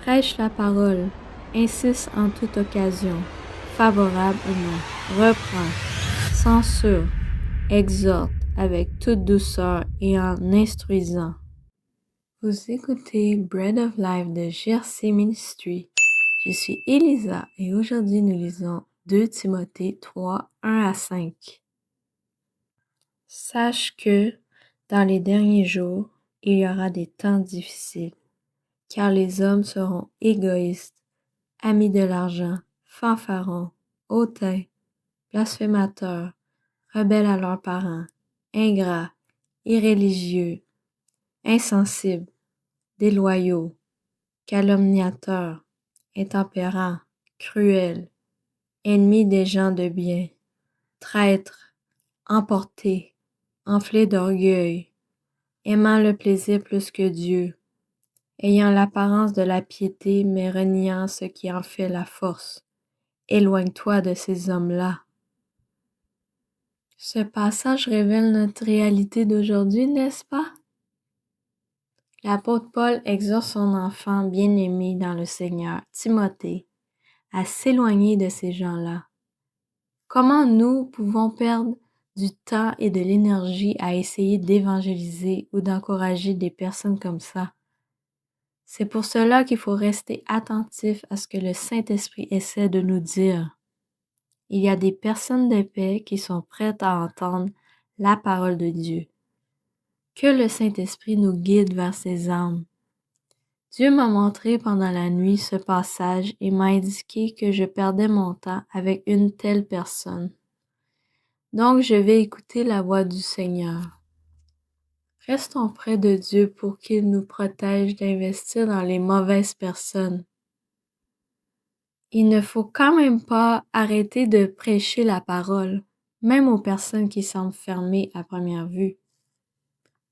Prêche la parole, insiste en toute occasion, favorable ou non, reprend, censure, exhorte avec toute douceur et en instruisant. Vous écoutez Bread of Life de GRC Ministry. Je suis Elisa et aujourd'hui nous lisons 2 Timothée 3, 1 à 5. Sache que, dans les derniers jours, il y aura des temps difficiles, car les hommes seront égoïstes, amis de l'argent, fanfarons, hautains, blasphémateurs, rebelles à leurs parents, ingrats, irréligieux, insensibles, déloyaux, calomniateurs, intempérants, cruels, ennemis des gens de bien, traîtres, emportés, enflés d'orgueil, aimant le plaisir plus que Dieu, ayant l'apparence de la piété mais reniant ce qui en fait la force. Éloigne-toi de ces hommes-là. Ce passage révèle notre réalité d'aujourd'hui, n'est-ce pas? L'apôtre Paul exhorte son enfant bien-aimé dans le Seigneur, Timothée, à s'éloigner de ces gens-là. Comment nous pouvons perdre du temps et de l'énergie à essayer d'évangéliser ou d'encourager des personnes comme ça? C'est pour cela qu'il faut rester attentif à ce que le Saint-Esprit essaie de nous dire. Il y a des personnes de paix qui sont prêtes à entendre la parole de Dieu. Que le Saint-Esprit nous guide vers ces âmes. Dieu m'a montré pendant la nuit ce passage et m'a indiqué que je perdais mon temps avec une telle personne. Donc je vais écouter la voix du Seigneur. Restons près de Dieu pour qu'il nous protège d'investir dans les mauvaises personnes. Il ne faut quand même pas arrêter de prêcher la parole, même aux personnes qui semblent fermées à première vue.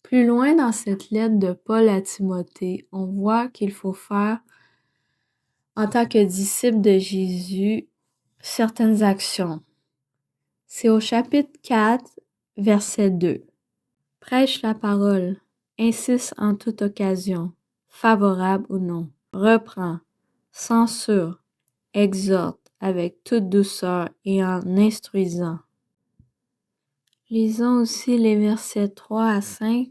Plus loin dans cette lettre de Paul à Timothée, on voit qu'il faut faire, en tant que disciple de Jésus, certaines actions. C'est au chapitre 4, verset 2. Prêche la parole, insiste en toute occasion, favorable ou non, reprend, censure, exhorte avec toute douceur et en instruisant. Lisons aussi les versets 3 à 5.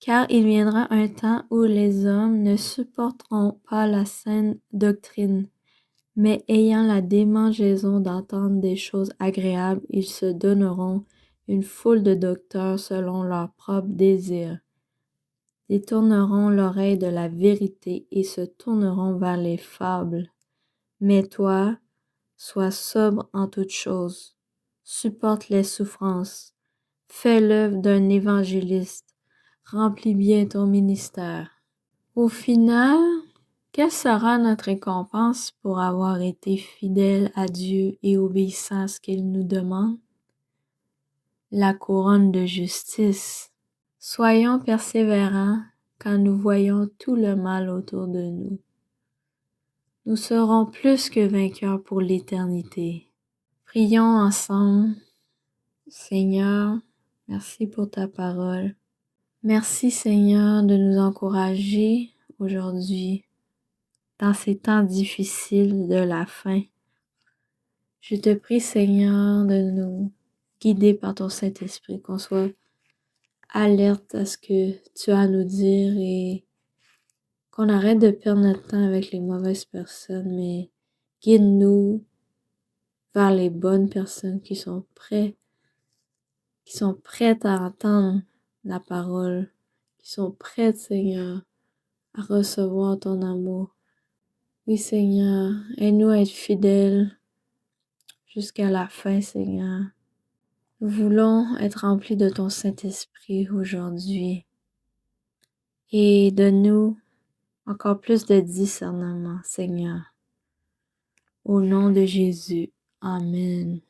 Car il viendra un temps où les hommes ne supporteront pas la saine doctrine, mais ayant la démangeaison d'entendre des choses agréables, ils se donneront une foule de docteurs selon leurs propres désirs, détourneront l'oreille de la vérité et se tourneront vers les fables. Mais toi, sois sobre en toutes choses, supporte les souffrances, fais l'œuvre d'un évangéliste, remplis bien ton ministère. Au final, quelle sera notre récompense pour avoir été fidèles à Dieu et obéissants à ce qu'il nous demande? La couronne de justice. Soyons persévérants quand nous voyons tout le mal autour de nous. Nous serons plus que vainqueurs pour l'éternité. Prions ensemble. Seigneur, merci pour ta parole. Merci Seigneur de nous encourager aujourd'hui dans ces temps difficiles de la fin. Je te prie Seigneur de nous guider par ton Saint-Esprit, qu'on soit alerte à ce que tu as à nous dire et qu'on arrête de perdre notre temps avec les mauvaises personnes, mais guide-nous vers les bonnes personnes qui sont prêtes à entendre la parole, qui sont prêtes Seigneur à recevoir ton amour. Oui, Seigneur, aide-nous à être fidèles jusqu'à la fin, Seigneur. Nous voulons être remplis de ton Saint-Esprit aujourd'hui et donne-nous encore plus de discernement, Seigneur. Au nom de Jésus. Amen.